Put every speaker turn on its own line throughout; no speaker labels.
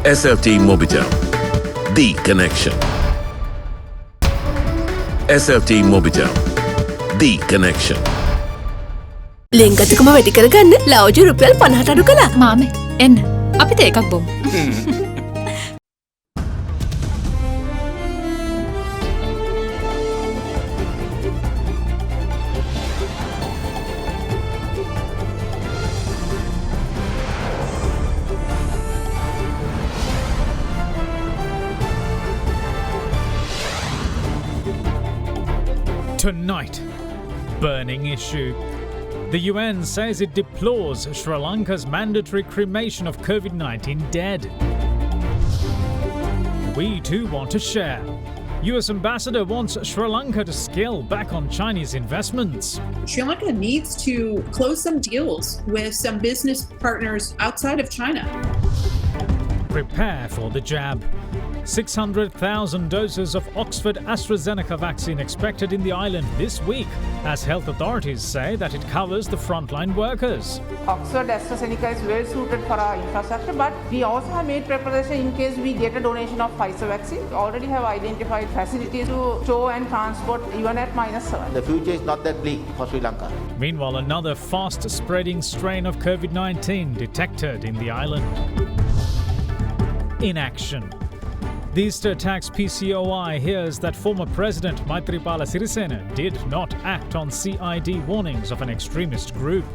SLT Mobitel, the connection. SLT Mobitel, the connection.
ලෙන්ගතුකම වැඩි කරගන්න ලව්ජු රුපියල් 50ට අඩු කළා.
මාමේ එන්න අපිට එකක් බොමු.
Tonight, burning issue. The UN says it deplores Sri Lanka's mandatory cremation of COVID-19 dead. We too want to share. US ambassador wants Sri Lanka to scale back on Chinese investments.
Sri Lanka needs to close some deals with some business partners outside of China.
Prepare for the jab. 600,000 doses of Oxford AstraZeneca vaccine expected in the island this week, as health authorities say that it covers the frontline workers.
Oxford AstraZeneca is well suited for our infrastructure, but we also have made preparation in case we get a donation of Pfizer vaccine. We already have identified facilities to store and transport even at -7.
The future is not that bleak for Sri Lanka.
Meanwhile, another fast-spreading strain of COVID-19 detected in the island. In action. The Easter Attacks PCOI hears that former President Maithripala Sirisena did not act on CID warnings of an extremist group.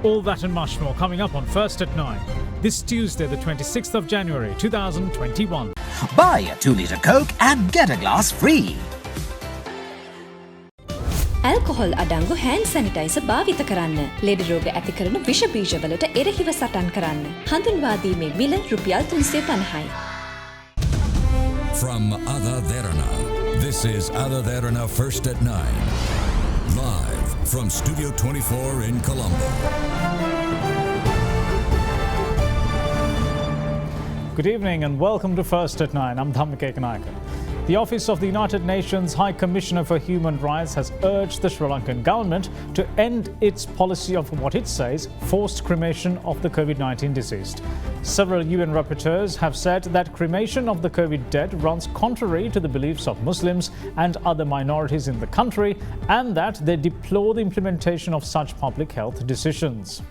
All that and much more coming up on First at 9, this Tuesday the 26th of January 2021.
Buy a 2-litre Coke and get a glass free.
Alcohol අඩංගු hand sanitizer භාවිත කරන්න. ලෙඩ රෝග ඇති කරනු විෂ බීජවලට එරෙහිව සටන් කරන්න. හඳුන්වා දීමේ මිල රුපියල් 350යි.
From AdaDerana, this is AdaDerana First at 9. Live from Studio 24 in Colombo.
Good evening and welcome to First at 9. I'm Dhammika Ekanaika. The Office of the United Nations High Commissioner for Human Rights has urged the Sri Lankan government to end its policy of what it says forced cremation of the COVID-19 deceased. Several UN rapporteurs have said that cremation of the COVID dead runs contrary to the beliefs of Muslims and other minorities in the country, and that they deplore the implementation of such public health decisions.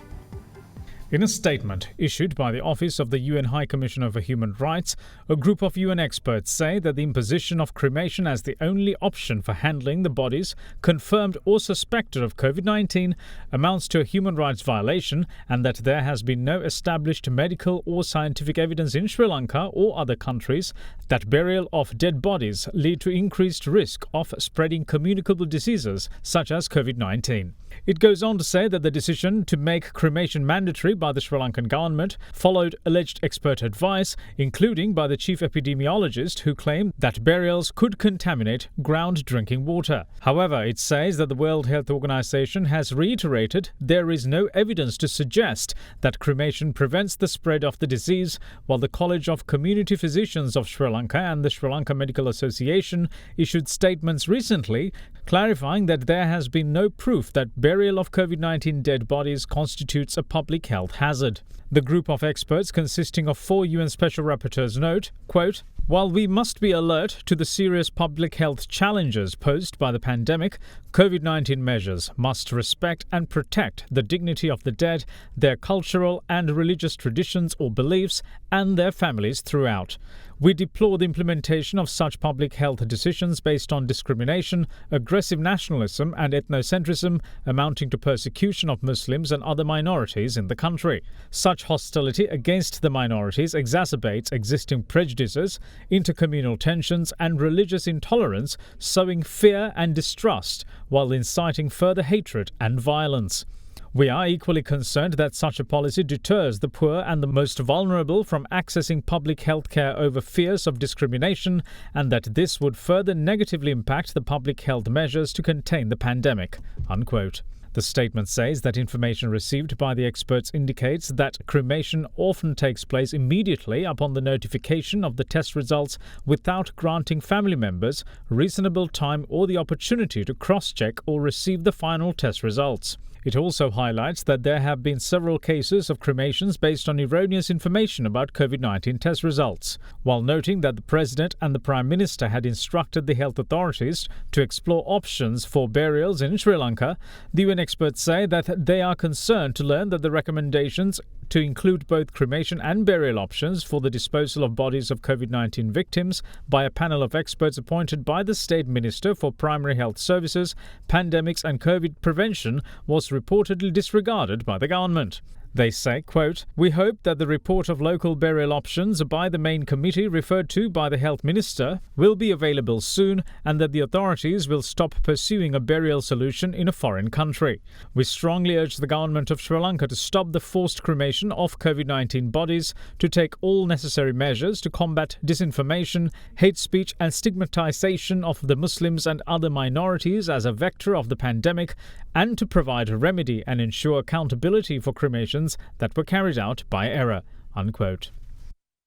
In a statement issued by the Office of the UN High Commissioner for Human Rights, a group of UN experts say that the imposition of cremation as the only option for handling the bodies confirmed or suspected of COVID-19 amounts to a human rights violation, and that there has been no established medical or scientific evidence in Sri Lanka or other countries that burial of dead bodies lead to increased risk of spreading communicable diseases such as COVID-19. It goes on to say that the decision to make cremation mandatory by the Sri Lankan government followed alleged expert advice, including by the chief epidemiologist, who claimed that burials could contaminate ground drinking water. However, it says that the World Health Organization has reiterated there is no evidence to suggest that cremation prevents the spread of the disease, while the College of Community Physicians of Sri Lanka and the Sri Lanka Medical Association issued statements recently clarifying that there has been no proof that burial of COVID-19 dead bodies constitutes a public health hazard. The group of experts, consisting of 4 UN Special Rapporteurs, note, quote, "While we must be alert to the serious public health challenges posed by the pandemic, COVID-19 measures must respect and protect the dignity of the dead, their cultural and religious traditions or beliefs, and their families throughout. We deplore the implementation of such public health decisions based on discrimination, aggressive nationalism and ethnocentrism amounting to persecution of Muslims and other minorities in the country. Such hostility against the minorities exacerbates existing prejudices, intercommunal tensions and religious intolerance, sowing fear and distrust while inciting further hatred and violence. We are equally concerned that such a policy deters the poor and the most vulnerable from accessing public health care over fears of discrimination, and that this would further negatively impact the public health measures to contain the pandemic." Unquote. The statement says that information received by the experts indicates that cremation often takes place immediately upon the notification of the test results, without granting family members reasonable time or the opportunity to cross-check or receive the final test results. It also highlights that there have been several cases of cremations based on erroneous information about COVID-19 test results, while noting that the President and the Prime Minister had instructed the health authorities to explore options for burials in Sri Lanka. The UN experts say that they are concerned to learn that the recommendations to include both cremation and burial options for the disposal of bodies of COVID-19 victims by a panel of experts appointed by the State Minister for Primary Health Services, Pandemics and COVID Prevention was reportedly disregarded by the government. They say, quote, "We hope that the report of local burial options by the main committee referred to by the Health Minister will be available soon and that the authorities will stop pursuing a burial solution in a foreign country. We strongly urge the government of Sri Lanka to stop the forced cremation of COVID-19 bodies, to take all necessary measures to combat disinformation, hate speech and stigmatization of the Muslims and other minorities as a vector of the pandemic, and to provide a remedy and ensure accountability for cremations that were carried out by error," unquote.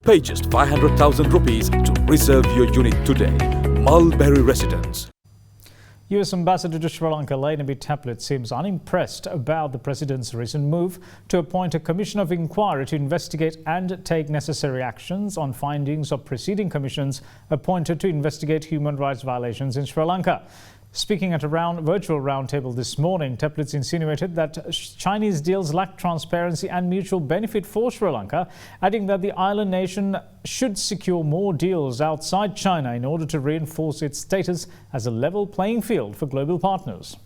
Pay just 500,000 rupees to reserve your unit today. Mulberry Residence.
US Ambassador to Sri Lanka Lenabi Taplet seems unimpressed about the President's recent move to appoint a commission of inquiry to investigate and take necessary actions on findings of preceding commissions appointed to investigate human rights violations in Sri Lanka. Speaking at a virtual roundtable this morning, Taplet insinuated that Chinese deals lack transparency and mutual benefit for Sri Lanka, adding that the island nation should secure more deals outside China in order to reinforce its status as a level playing field for global partners.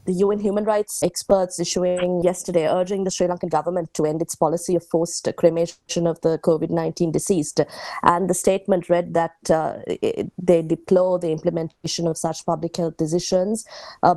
The UN human rights experts issuing yesterday urging the Sri Lankan government to end its policy of forced cremation of the COVID-19 deceased. And the statement read that they deplore the implementation of such public health decisions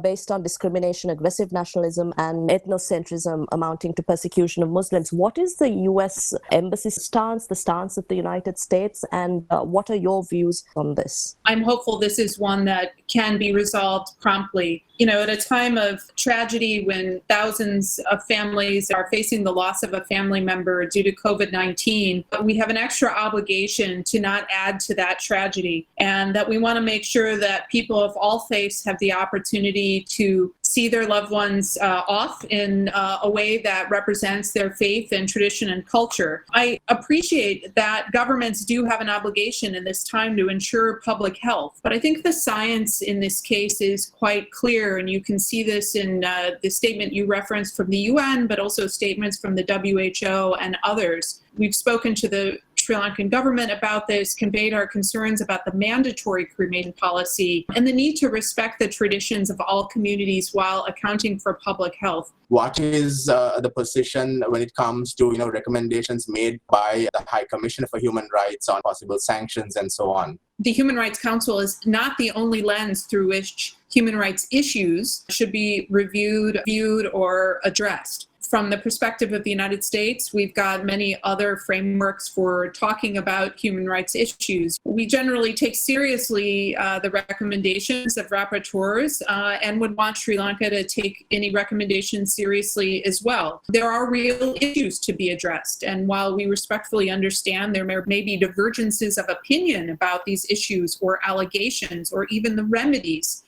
based on discrimination, aggressive nationalism and ethnocentrism amounting to persecution of Muslims. What is the US embassy's stance, the stance of the United States, and what are your views on this?
I'm hopeful this is one that can be resolved promptly. You know, at a time of tragedy when thousands of families are facing the loss of a family member due to COVID-19, we have an extra obligation to not add to that tragedy, and that we want to make sure that people of all faiths have the opportunity to see their loved ones off in a way that represents their faith and tradition and culture. I appreciate that governments do have an obligation in this time to ensure public health, but I think the science in this case is quite clear, and you can see this in the statement you referenced from the UN, but also statements from the WHO and others. We've spoken to the Sri Lankan government about this, conveyed our concerns about the mandatory cremation policy and the need to respect the traditions of all communities while accounting for public health.
What is the position when it comes to recommendations made by the High Commissioner for Human Rights on possible sanctions and so on?
The Human Rights Council is not the only lens through which human rights issues should be reviewed, viewed, or addressed. From the perspective of the United States, we've got many other frameworks for talking about human rights issues. We generally take seriously the recommendations of rapporteurs and would want Sri Lanka to take any recommendations seriously as well. There are real issues to be addressed, and while we respectfully understand there may be divergences of opinion about these issues or allegations or even the remedies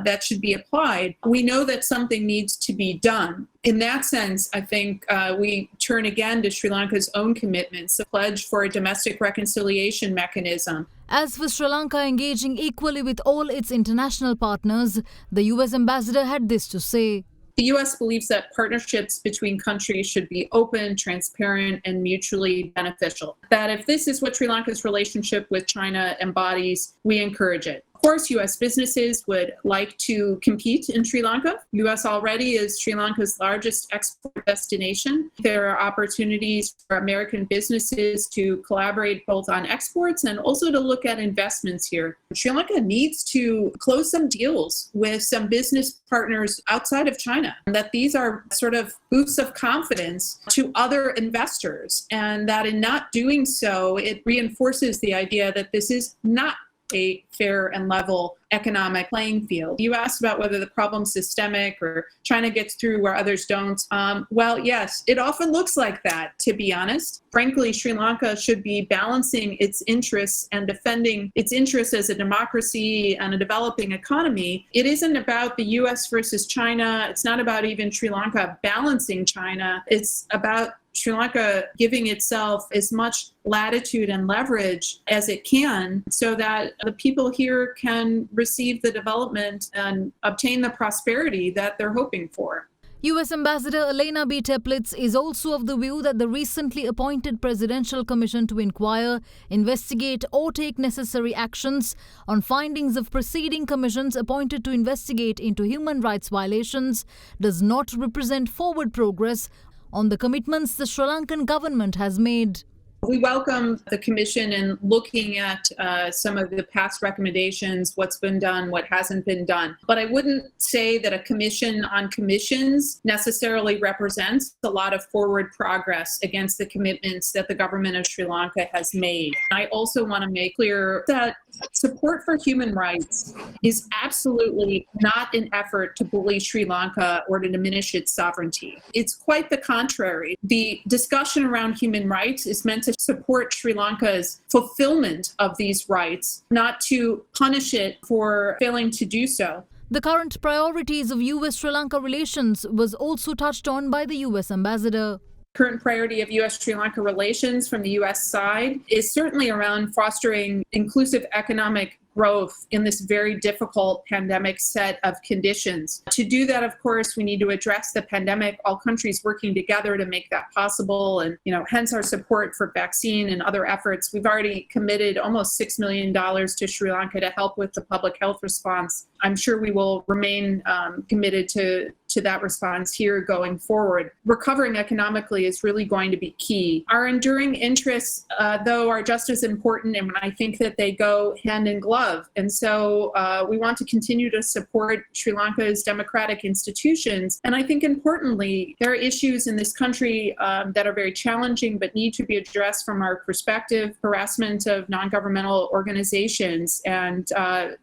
that should be applied, we know that something needs to be done. In that sense, I think we turn again to Sri Lanka's own commitments, a pledge for a domestic reconciliation mechanism.
As for Sri Lanka engaging equally with all its international partners, the US ambassador had this to say.
The U.S. believes that partnerships between countries should be open, transparent, and mutually beneficial. That if this is what Sri Lanka's relationship with China embodies, we encourage it. Of course, U.S. businesses would like to compete in Sri Lanka. U.S. already is Sri Lanka's largest export destination. There are opportunities for American businesses to collaborate both on exports and also to look at investments here. Sri Lanka needs to close some deals with some business partners outside of China, and that these are sort of boosts of confidence to other investors, and that in not doing so, it reinforces the idea that this is not a fair and level economic playing field. You asked about whether the problem's systemic or China gets through where others don't. Well, yes, it often looks like that, to be honest. Frankly, Sri Lanka should be balancing its interests and defending its interests as a democracy and a developing economy. It isn't about the US versus China. It's not about even Sri Lanka balancing China. It's about Sri Lanka giving itself as much latitude and leverage as it can so that the people here can receive the development and obtain the prosperity that they're hoping for.
US Ambassador Elena B. Teplitz is also of the view that the recently appointed Presidential Commission to inquire, investigate or take necessary actions on findings of preceding commissions appointed to investigate into human rights violations does not represent forward progress on the commitments the Sri Lankan government has made.
We welcome the Commission in looking at some of the past recommendations, what's been done, what hasn't been done. But I wouldn't say that a commission on commissions necessarily represents a lot of forward progress against the commitments that the government of Sri Lanka has made. I also want to make clear that support for human rights is absolutely not an effort to bully Sri Lanka or to diminish its sovereignty. It's quite the contrary. The discussion around human rights is meant to support Sri Lanka's fulfillment of these rights, not to punish it for failing to do so.
The current priorities of US-Sri Lanka relations was also touched on by the US ambassador.
Current priority of U.S.-Sri Lanka relations from the U.S. side is certainly around fostering inclusive economic growth in this very difficult pandemic set of conditions. To do that, of course, we need to address the pandemic, all countries working together to make that possible, and hence our support for vaccine and other efforts. We've already committed almost $6 million to Sri Lanka to help with the public health response. I'm sure we will remain committed to that response here going forward. Recovering economically is really going to be key. Our enduring interests, though, are just as important, and I think that they go hand in glove. And so we want to continue to support Sri Lanka's democratic institutions. And I think importantly, there are issues in this country that are very challenging but need to be addressed from our perspective. Harassment of non-governmental organizations and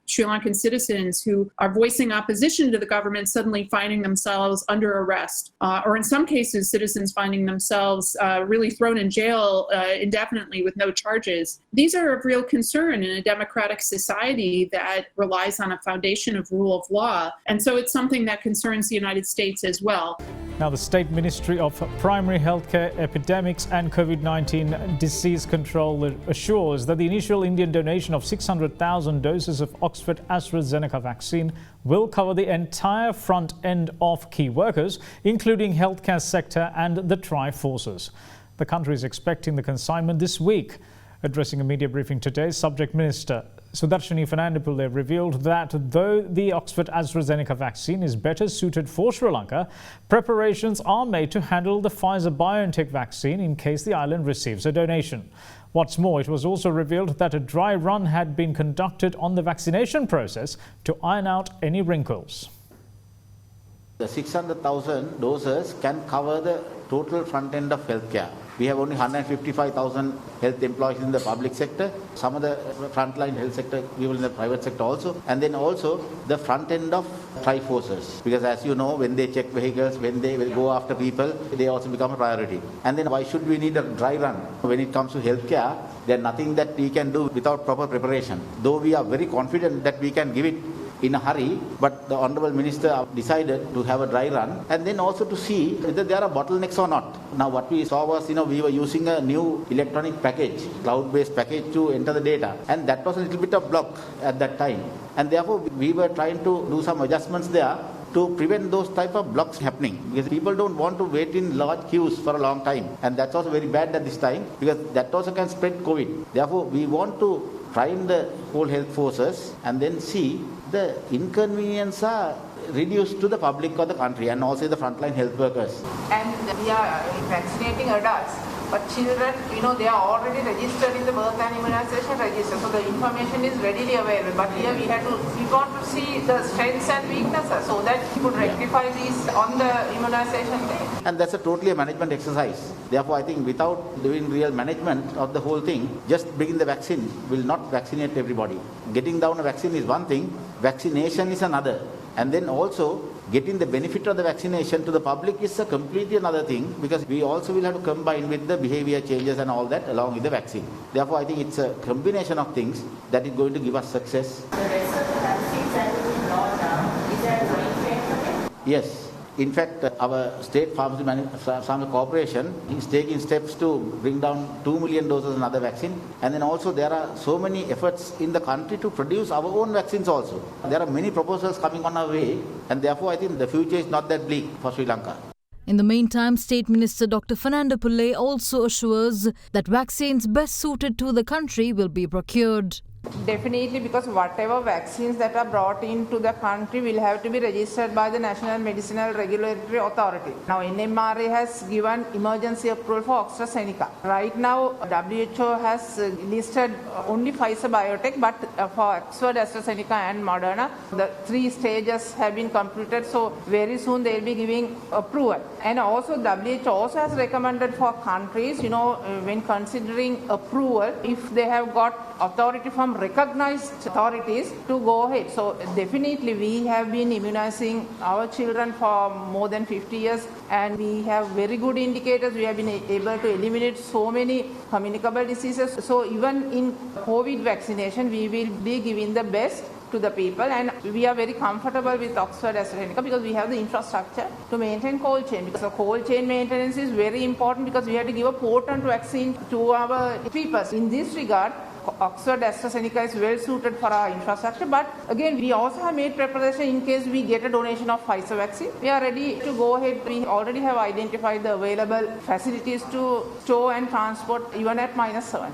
Sri Lankan citizens who are voicing opposition to the government suddenly finding themselves under arrest, or in some cases, citizens finding themselves really thrown in jail indefinitely with no charges. These are of real concern in a democratic society that relies on a foundation of rule of law. And so it's something that concerns the United States as well.
Now, the State Ministry of Primary Healthcare, Epidemics and COVID-19 Disease Control assures that the initial Indian donation of 600,000 doses of Oxford AstraZeneca vaccine will cover the entire front end of key workers, including healthcare sector and the tri-forces. The country is expecting the consignment this week. Addressing a media briefing today, Subject Minister Sudarshini Fernandapillai revealed that though the Oxford AstraZeneca vaccine is better suited for Sri Lanka, preparations are made to handle the Pfizer-BioNTech vaccine in case the island receives a donation. What's more, it was also revealed that a dry run had been conducted on the vaccination process to iron out any wrinkles.
The 600,000 doses can cover the total front end of healthcare. We have only 155,000 health employees in the public sector, some of the frontline health sector people in the private sector also, and then also the front end of tri-forces. Because as you know, when they check vehicles, when they will go after people, they also become a priority. And then why should we need a dry run? When it comes to healthcare, there's nothing that we can do without proper preparation. Though we are very confident that we can give it in a hurry, but the Honourable Minister decided to have a dry run and then also to see whether there are bottlenecks or not. Now what we saw was, we were using a new electronic package, cloud-based package to enter the data, and that was a little bit of block at that time. And therefore we were trying to do some adjustments there to prevent those type of blocks happening, because people don't want to wait in large queues for a long time, and that's also very bad at this time because that also can spread COVID. Therefore we want to prime the whole health forces and then see the inconvenience are reduced to the public of the country and also the frontline health workers.
And we are vaccinating adults. But children, they are already registered in the birth and immunization register, so the information is readily available. But here we want to see the strengths and weaknesses so that we could rectify these on the immunization day.
And that's totally a management exercise. Therefore, I think without doing real management of the whole thing, just bringing the vaccine will not vaccinate everybody. Getting down a vaccine is one thing, vaccination is another. And then also getting the benefit of the vaccination to the public is a completely another thing, because we also will have to combine with the behavior changes and all that along with the vaccine. Therefore, I think it's a combination of things that is going to give us success.
The rest of the vaccines that will be brought down, is there a time frame for them?
Yes. In fact, our state pharmacy corporation is taking steps to bring down 2 million doses of another vaccine. And then also there are so many efforts in the country to produce our own vaccines also. There are many proposals coming on our way, and therefore I think the future is not that bleak for Sri Lanka.
In the meantime, State Minister Dr. Fernando Pillai also assures that vaccines best suited to the country will be procured.
Definitely, because whatever vaccines that are brought into the country will have to be registered by the National Medicinal Regulatory Authority. Now, NMRA has given emergency approval for AstraZeneca. Right now, WHO has listed only Pfizer Biotech, but for Oxford, AstraZeneca and Moderna, the 3 stages have been completed, so very soon they will be giving approval. And also, WHO also has recommended for countries, when considering approval, if they have got authority from recognized authorities, to go ahead. So definitely we have been immunizing our children for more than 50 years, and we have very good indicators. We have been able to eliminate so many communicable diseases. So even in COVID vaccination, we will be giving the best to the people, and we are very comfortable with Oxford AstraZeneca because we have the infrastructure to maintain cold chain. Because the cold chain maintenance is very important, because we have to give a potent vaccine to our people. In this regard, Oxford AstraZeneca is well suited for our infrastructure, but again we also have made preparation in case we get a donation of Pfizer vaccine. We are ready to go ahead. We already have identified the available facilities to store and transport even at -7.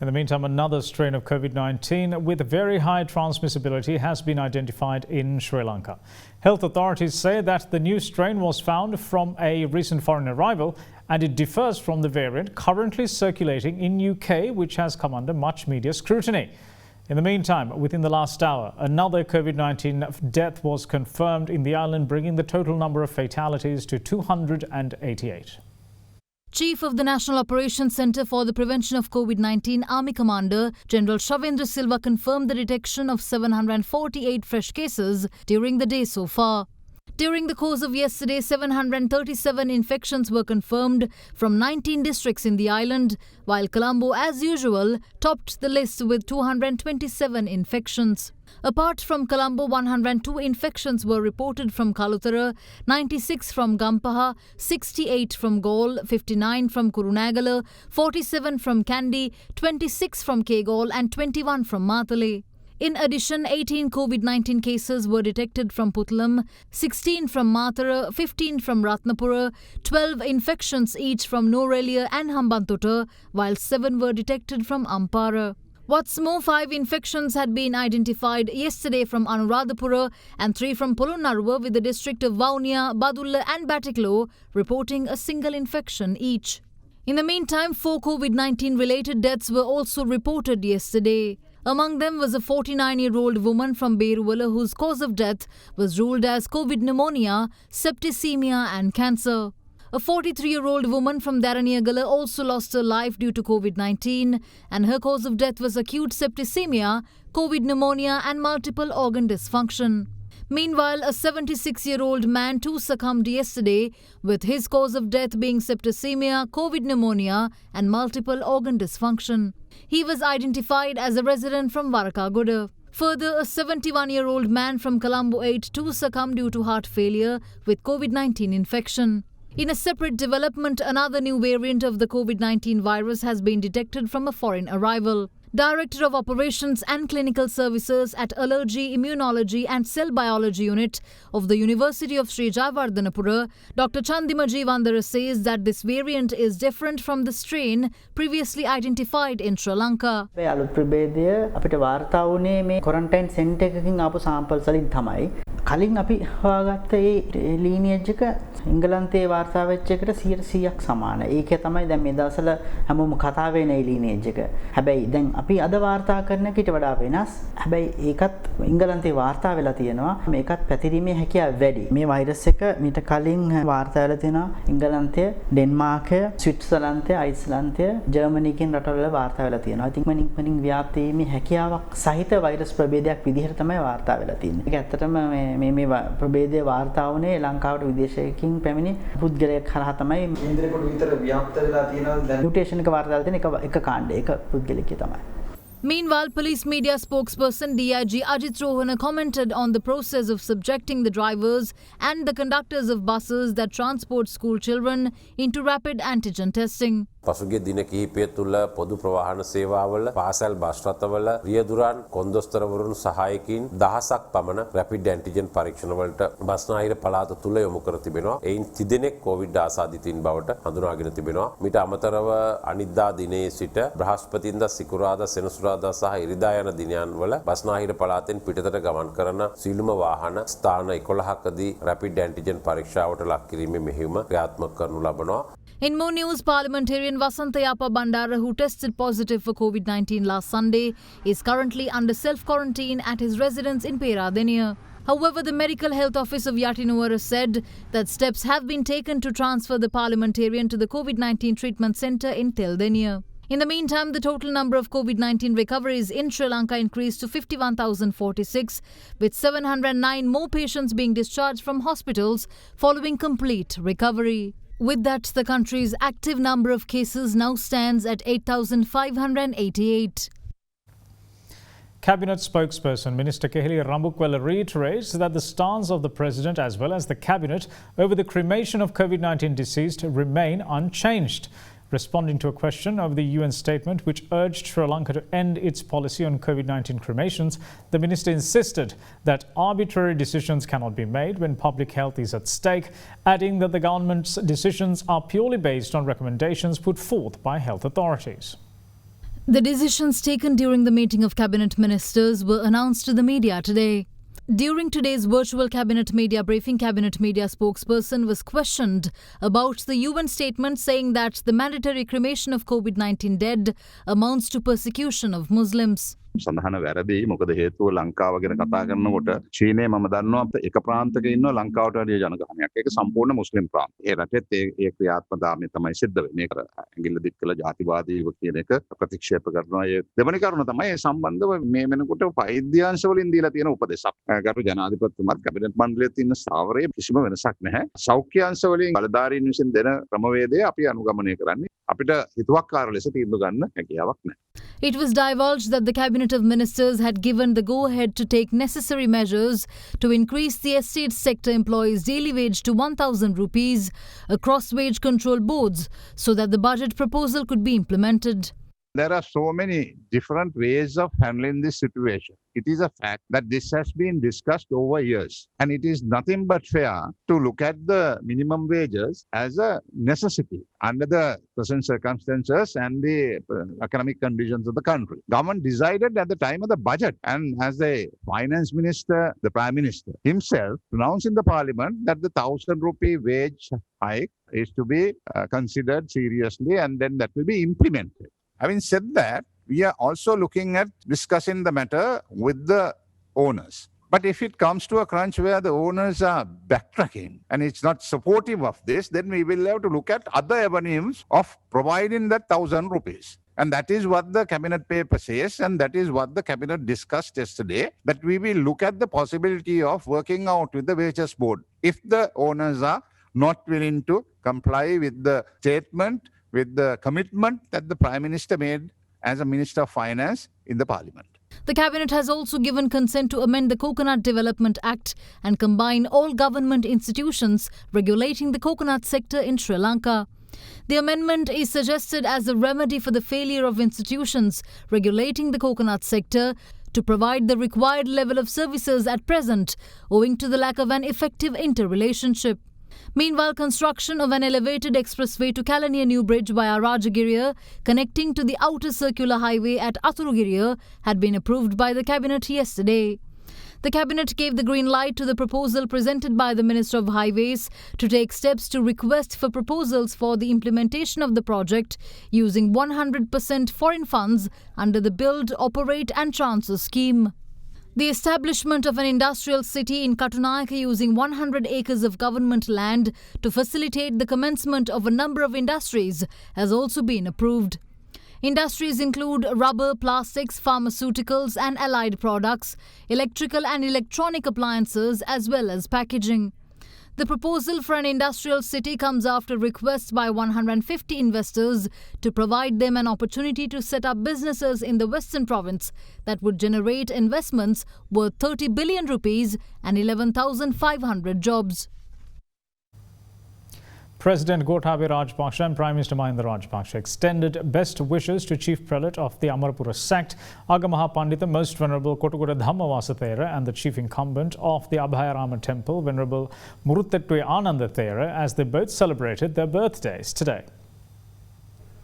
In the meantime, another strain of COVID-19 with very high transmissibility has been identified in Sri Lanka. Health authorities say that the new strain was found from a recent foreign arrival, and it differs from the variant currently circulating in UK, which has come under much media scrutiny. In the meantime, within the last hour, another COVID-19 death was confirmed in the island, bringing the total number of fatalities to 288.
Chief of the National Operations Centre for the Prevention of COVID-19, Army Commander General Shavendra Silva confirmed the detection of 748 fresh cases during the day so far. During the course of yesterday, 737 infections were confirmed from 19 districts in the island, while Colombo, as usual, topped the list with 227 infections. Apart from Colombo, 102 infections were reported from Kalutara, 96 from Gampaha, 68 from Gaul, 59 from Kurunagala, 47 from Kandy, 26 from Kegol and 21 from Matale. In addition, 18 COVID-19 cases were detected from Putlam, 16 from Matara, 15 from Ratnapura, 12 infections each from Norelia and Hambantota, while 7 were detected from Ampara. What's more, 5 infections had been identified yesterday from Anuradhapura and 3 from Polonnaruwa, with the district of Vaunia, Badulla and Batiklo reporting a single infection each. In the meantime, 4 COVID-19 related deaths were also reported yesterday. Among them was a 49-year-old woman from Beruwala whose cause of death was ruled as COVID pneumonia, septicemia and cancer. A 43-year-old woman from Derana also lost her life due to COVID-19, and her cause of death was acute septicemia, COVID pneumonia and multiple organ dysfunction. Meanwhile, a 76-year-old man too succumbed yesterday, with his cause of death being septicemia, COVID pneumonia and multiple organ dysfunction. He was identified as a resident from Varakagoda. Further, a 71-year-old man from Colombo 8 too succumbed due to heart failure with COVID-19 infection. In a separate development, another new variant of the COVID-19 virus has been detected from a foreign arrival. Director of Operations and Clinical Services at Allergy, Immunology and Cell Biology Unit of the University of Sri Jayawardhanapura, Dr. Chandima Jeevandara says that this variant is different from the strain previously identified in Sri Lanka.
අලුත් ප්‍රභේදය අපිට වාර්තා වුණේ මේ quarantine centre එකකින් ආපු සැම්පල්ස් වලින් තමයි. කලින් අපි හොයාගත්ත ඒ ලීනියේජ් එක එංගලන්තයේ වාර්තා වෙච්ච එකට 100%ක් සමානයි. ඒකේ තමයි දැන් මේ දවස්වල හැමෝම කතා වෙන ඒ ලීනියේජ් එක. හැබැයි දැන් අපි අද වාර්තා කරන එකට වඩා වෙනස්. හැබැයි ඒකත් එංගලන්තයේ වාර්තා වෙලා තියෙනවා. මේකත් පැතිරීමේ හැකියාව වැඩි. මේ වෛරස් එක මීට කලින් වාර්තා වෙලා තියෙනවා එංගලන්තය, ඩෙන්මාර්කය, ස්විට්සර්ලන්තය, අයිස්ලන්තය, ජර්මනි කියන රටවල වාර්තා වෙලා තියෙනවා. ඉතින් මනින් ව්‍යාප්ත වීමේ හැකියාවක් සහිත වෛරස් ප්‍රභේදයක් විදිහට තමයි වාර්තා වෙලා තියෙන්නේ. ඒක ඇත්තටම මේ ප්‍රභේදයේ වාර්තා වුණේ ලංකාවට විදේශයකින් පැමිණි පුද්ගලයෙක් කරා තමයි.
ඉන්ද්‍රකොට විතර ව්‍යාප්ත වෙලා තියෙනවා දැන්.
මියුටේෂන් එක වාර්තා වෙලා තියෙන එක කාණ්ඩයක පුද්ගලයෙක් තමයි.
Meanwhile, police media spokesperson DIG Ajit Rohana commented on the process of subjecting the drivers and the conductors of buses that transport school children into rapid antigen testing.
පසුගිය දින කිහිපය තුළ පොදු ප්‍රවාහන සේවාවල පාසල් බස් රථවල රියදුරන් කොන්දොස්තරවරුන් සහායකින් දහසක් පමණ රැපිඩ් ඇන්ටිජන් පරීක්ෂණ වලට බස්නාහිර පළාත තුළ යොමු කර තිබෙනවා. එයින් 30 දෙනෙක් කොවිඩ් ආසාදිතයින් බවට හඳුනාගෙන තිබෙනවා. මීට අමතරව අනිද්දා දිනයේ සිට බ්‍රහස්පතින්දා සිකුරාදා සෙනසුරාදා සහ ඉරිදා යන දිනයන් වල බස්නාහිර පළාතෙන් පිටතට ගමන් කරන සියලුම වාහන ස්ථාන 11කදී රැපිඩ් ඇන්ටිජන් පරීක්ෂාවට ලක් කිරීමේ මෙහෙයුම ක්‍රියාත්මක කරනු ලබනවා.
In more news, parliamentarian Vasantha Yapa Bandara, who tested positive for COVID-19 last Sunday, is currently under self-quarantine at his residence in Peradeniya. However, the Medical Health Office of Yatinuvara said that steps have been taken to transfer the parliamentarian to the COVID-19 treatment centre in Teldeniya. In the meantime, the total number of COVID-19 recoveries in Sri Lanka increased to 51,046, with 709 more patients being discharged from hospitals following complete recovery. With that, the country's active number of cases now stands at 8,588.
Cabinet spokesperson Minister Keheli Rambukwala reiterates that the stance of the President as well as the Cabinet over the cremation of COVID-19 deceased remain unchanged. Responding to a question of the UN statement which urged Sri Lanka to end its policy on COVID-19 cremations, the minister insisted that arbitrary decisions cannot be made when public health is at stake, adding that the government's decisions are purely based on recommendations put forth by health authorities.
The decisions taken during the meeting of cabinet ministers were announced to the media today. During today's virtual cabinet media briefing, cabinet media spokesperson was questioned about the UN statement saying that the mandatory cremation of COVID-19 dead amounts to persecution of Muslims.
සඳහන වැරදි මොකද හේතුව ලංකාව ගැන කතා කරනකොට චීනයේ මම දන්නවා එක ප්‍රාන්තයක ඉන්නවා ලංකාවට වැඩිය ජනගහනයක් ඒක සම්පූර්ණ මුස්ලිම් ප්‍රාන්ත. ඒ රටෙත් ඒ ක්‍රියාත්මකතාවය තමයි සිද්ධ වෙන්නේ. ඒක ඇඟිල්ල දික් කළ ජාතිවාදීව කියන එක ප්‍රතික්ෂේප කරනවා. ඒ දෙවෙනි කරුණ තමයි ඒ සම්බන්ධව මේ වෙනකොට වෛද්‍යාංශ වලින් දීලා තියෙන උපදේශක්. ගරු ජනාධිපතිතුමාත් කැබිනට් මණ්ඩලයේ තියෙන ස්ථාවරයේ කිසිම වෙනසක් නැහැ. සෞඛ්‍යාංශ වලින් බලධාරීන් විසින් දෙන ක්‍රමවේදය අපි අනුගමනය කරන්නේ. අපිට හිතුවක්කාර ලෙස තීන්දුව ගන්න හැකියාවක් නැහැ.
It was divulged that the Cabinet of Ministers had given the go-ahead to take necessary measures to increase the estate sector employees' daily wage to 1,000 rupees across wage control boards so that the budget proposal could be implemented.
There are so many different ways of handling this situation. It is a fact that this has been discussed over years, and it is nothing but fair to look at the minimum wages as a necessity under the present circumstances and the economic conditions of the country. Government decided at the time of the budget, and as the finance minister, the prime minister himself announced in the parliament that the 1,000 rupee wage hike is to be considered seriously, and then that will be implemented. Having said that, we are also looking at discussing the matter with the owners. But if it comes to a crunch where the owners are backtracking and it's not supportive of this, then we will have to look at other avenues of providing that 1,000 rupees. And that is what the cabinet paper says, and that is what the cabinet discussed yesterday, that we will look at the possibility of working out with the wages board if the owners are not willing to comply with the statement, with the commitment that the Prime Minister made as a Minister of Finance in the Parliament.
The Cabinet has also given consent to amend the Coconut Development Act and combine all government institutions regulating the coconut sector in Sri Lanka. The amendment is suggested as a remedy for the failure of institutions regulating the coconut sector to provide the required level of services at present, owing to the lack of an effective interrelationship. Meanwhile, construction of an elevated expressway to Kalaniya New Bridge via Rajagiriya, connecting to the outer circular highway at Aturugiriya, had been approved by the Cabinet yesterday. The Cabinet gave the green light to the proposal presented by the Minister of Highways to take steps to request for proposals for the implementation of the project using 100% foreign funds under the Build, Operate and Transfer scheme. The establishment of an industrial city in Katunayaka using 100 acres of government land to facilitate the commencement of a number of industries has also been approved. Industries include rubber, plastics, pharmaceuticals and allied products, electrical and electronic appliances as well as packaging. The proposal for an industrial city comes after requests by 150 investors to provide them an opportunity to set up businesses in the Western Province that would generate investments worth 30 billion rupees and 11,500 jobs.
President Gotabaya Rajapaksa and Prime Minister Mahinda Rajapaksa extended best wishes to Chief Prelate of the Umarapura sect, Agamaha Pandita Most Venerable Kotugoda Dhammawasa Thera, and the Chief Incumbent of the AdaDerana Temple, Venerable Muruthettuwe Ananda Thera, as they both celebrated their birthdays today.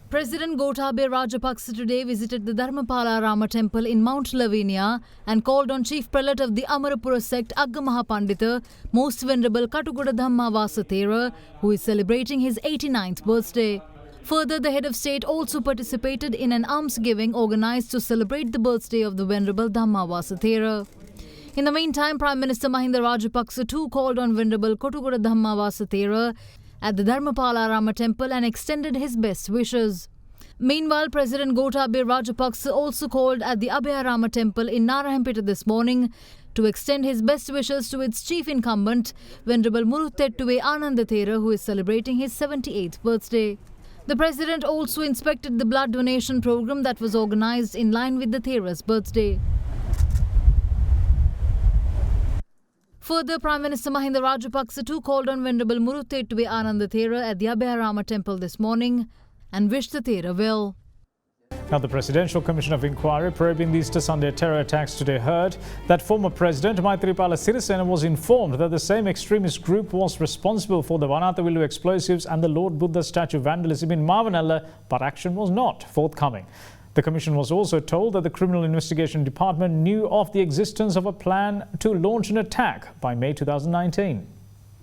President Gotabaya Rajapaksa today visited the Dharmapala Rama Temple in Mount Lavinia and called on Chief Prelate of the Umarapura sect, Agamaha Pandita, Most Venerable Katugoda Dhammawasa Thera, who is celebrating his 89th birthday. Further, the head of state also participated in an almsgiving organized to celebrate the birthday of the Venerable Dhammawasa Thera. In the meantime, Prime Minister Mahinda Rajapaksa too called on Venerable Kotugoda Dhammawasa Thera at the Dharmapala Rama Temple and extended his best wishes. Meanwhile, President Gotabaya Rajapaksa also called at the AdaDerana Temple in Narayanpeta this morning to extend his best wishes to its chief incumbent, Venerable Muruthettuwe Ananda Thera, who is celebrating his 78th birthday. The President also inspected the blood donation program that was organized in line with the Thera's birthday. Further, Prime Minister Mahinda Rajapaksa too called on Venerable Muruthettuwe Ananda Thera at the AdaDerana Temple this morning and wished the Thera well.
Now, the Presidential Commission of Inquiry probing the Easter Sunday terror attacks today heard that former President Maithripala Sirisena was informed that the same extremist group was responsible for the Vanathavillu explosives and the Lord Buddha statue vandalism in Mavanella, but action was not forthcoming. The Commission was also told that the Criminal Investigation Department knew of the existence of a plan to launch an attack by May 2019.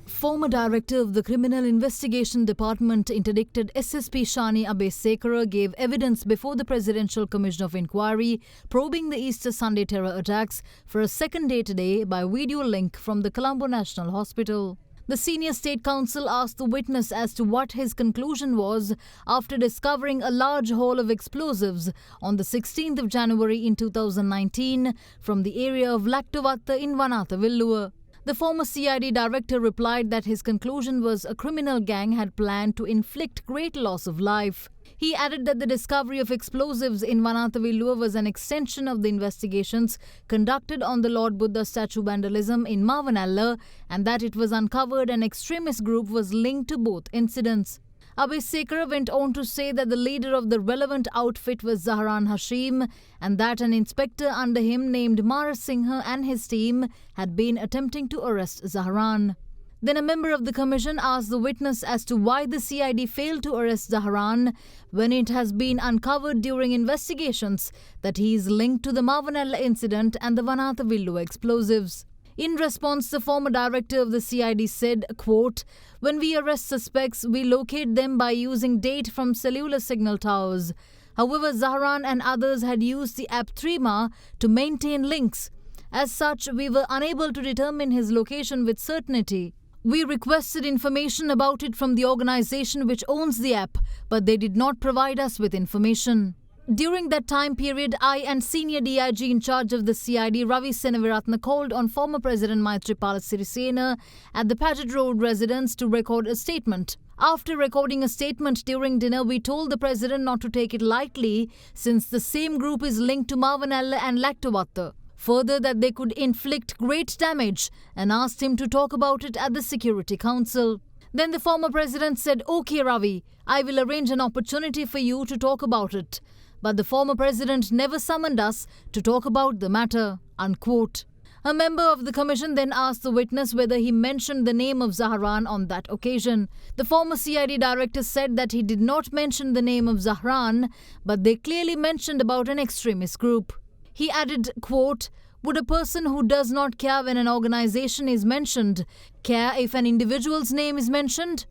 Former Director of the Criminal Investigation Department, interdicted SSP Shani Abesekara, gave evidence before the Presidential Commission of Inquiry probing the Easter Sunday terror attacks for a second day today by video link from the Colombo National Hospital. The senior state counsel asked the witness as to what his conclusion was after discovering a large haul of explosives on the 16th of January in 2019 from the area of Laktovatta in Vanathavilluva. The former CID director replied that his conclusion was a criminal gang had planned to inflict great loss of life. He added that the discovery of explosives in Vanathavilluva was an extension of the investigations conducted on the Lord Buddha statue vandalism in Mavanella and that it was uncovered an extremist group was linked to both incidents. Abesekara went on to say that the leader of the relevant outfit was Zahran Hashim and that an inspector under him named Mara Singha and his team had been attempting to arrest Zahran. Then a member of the commission asked the witness as to why the CID failed to arrest Zahran when it has been uncovered during investigations that he is linked to the Mavanella incident and the Vanathavilluva explosives. In response, the former director of the CID said, quote, "When we arrest suspects, we locate them by using data from cellular signal towers. However, Zahran and others had used the app Trima to maintain links. As such, we were unable to determine his location with certainty. We requested information about it from the organization which owns the app, but they did not provide us with information." During that time period, I and senior DIG in charge of the CID, Ravi Senaviratna, called on former President Maithripala Sirisena at the Paget Road residence to record a statement. After recording a statement during dinner, we told the President not to take it lightly since the same group is linked to Mavanella and Laktovatta. Further, that they could inflict great damage and asked him to talk about it at the Security Council. Then the former president said, "Okay, Ravi, I will arrange an opportunity for you to talk about it." But the former president never summoned us to talk about the matter, unquote. A member of the commission then asked the witness whether he mentioned the name of Zahran on that occasion. The former CID director said that he did not mention the name of Zahran, but they clearly mentioned about an extremist group. He added, quote, Would a person who does not care when an organization is mentioned care if an individual's name is mentioned?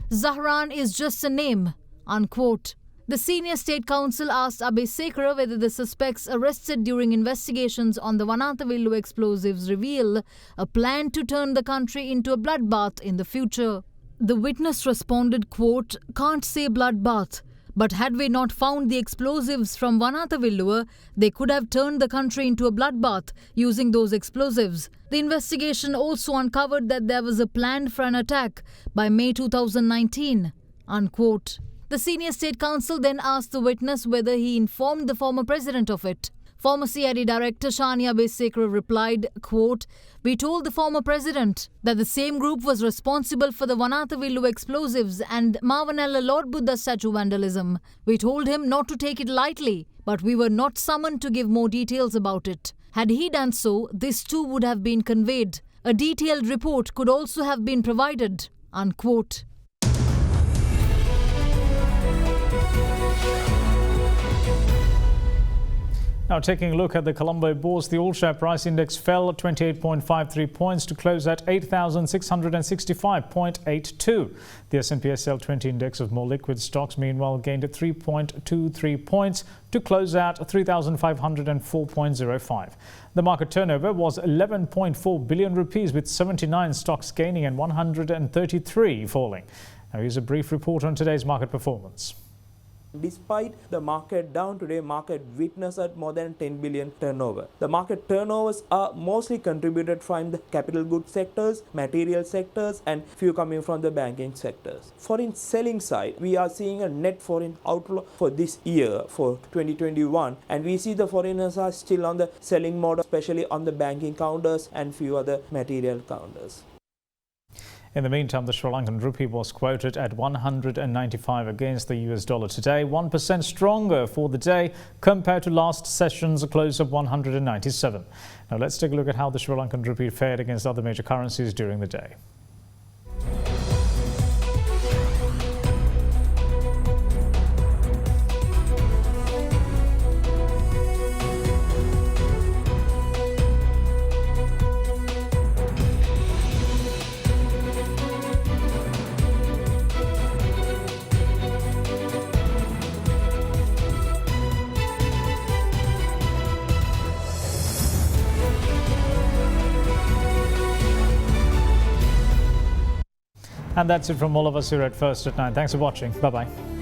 Zahran is just a name, unquote. The senior state counsel asked Abesekara whether the suspects arrested during investigations on the Vanathavillu explosives reveal a plan to turn the country into a bloodbath in the future. The witness responded, quote, "Can't say bloodbath, but had we not found the explosives from Vanathavillu, they could have turned the country into a bloodbath using those explosives." The investigation also uncovered that there was a plan for an attack by May 2019, unquote. The senior state counsel then asked the witness whether he informed the former president of it. Former CID Director Shania Abesekara replied, quote, "We told the former president that the same group was responsible for the Vanathavillu explosives and Mavanella Lord Buddha statue vandalism. We told him not to take it lightly, but we were not summoned to give more details about it. Had he done so, this too would have been conveyed. A detailed report could also have been provided," unquote.
Now taking a look at the Colombo bourse, the all-share price index fell 28.53 points to close at 8,665.82. The S&P SL 20 index of more liquid stocks meanwhile gained 3.23 points to close at 3,504.05. The market turnover was 11.4 billion rupees, with 79 stocks gaining and 133 falling. Now here's a brief report on today's market performance.
Despite the market down today, market witnessed at more than 10 billion turnover. The market turnovers are mostly contributed from the capital goods sectors, material sectors, and few coming from the banking sectors. Foreign selling side, we are seeing a net foreign outflow for this year, for 2021, and we see the foreigners are still on the selling mode, especially on the banking counters and few other material counters.
In the meantime, the Sri Lankan rupee was quoted at 195 against the US dollar today, 1% stronger for the day compared to last session's close of 197. Now let's take a look at how the Sri Lankan rupee fared against other major currencies during the day. And that's it from all of us here at First at 9. Thanks for watching. Bye-bye.